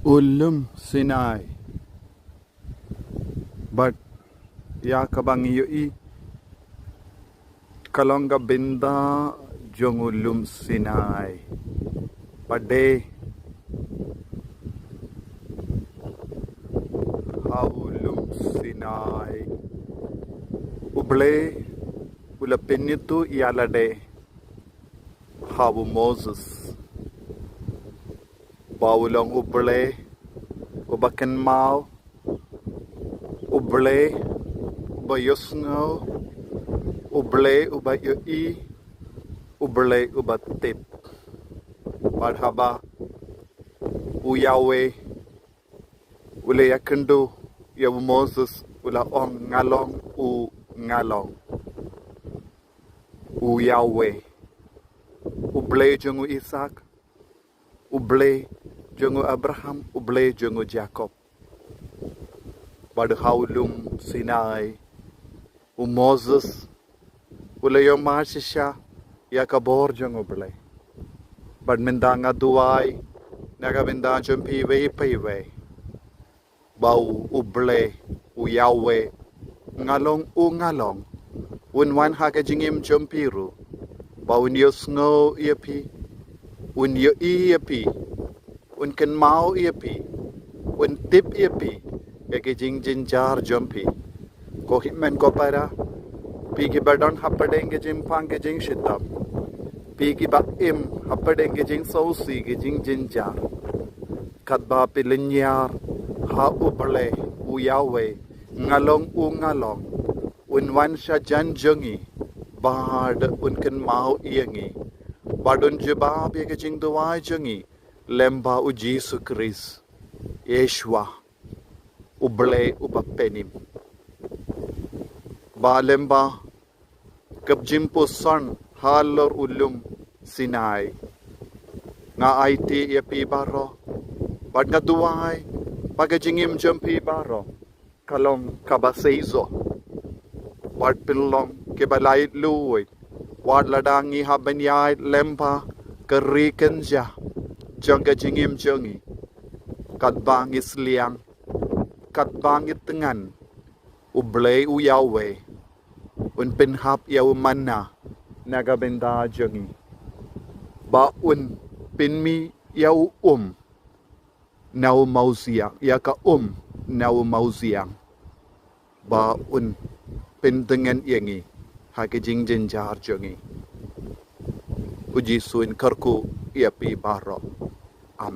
Sinai. But Jaka bangi kalonga binda jong Sinai. But de how Sinai. Blei ula penitu ialade how Moses. Baulang Blei ubaken mau Blei ubayosngo Blei ubayoi Blei ubatip padhaba uyawe ule Iakynduh ya Moses ula ong ngalong ngalong uyawe Blei jongu Isaac Blei jongu Abraham Blei jongu Jacob pada haulum Sinai Moses ule yo marsha ya kabor jongu Blei bad mendanga duai naga benda jumpi we bau Blei uyawe ngalong ngalong wan haga jingim jumpiru bau nios ngo iapi yo iapi ken mau iapi tip iapi ke jing jar jumpi ko hitmen ko para pigi badon hapadenge jim pang ke jing shitam pigi ba im hapadenge jing sausi ke jing jar kadba pilinyar ha Blei uyawe ngalong ngalong wan sha jan jongi bad ken mau iangi badun jebab ke jing duai jongi lemba Jesu Christ Yeshua Blei ubapenim ba lemba kabjimpo son halor Sinai nga IT yapi baro bad nga duai pagajingim jumpi baro kalong kabaseizo bad pilong ke balai luit wad ladangi habanyai lemba kerikenja jangga jingim jongi katbang isliang katbang itengan Blei uyawe penhap yau mana naga benda jongi ba pinmi yau nau mausiang ya ka nau mausiang ba pendengan yangi hake jing jar jongi uji suin karku iapi baro amen.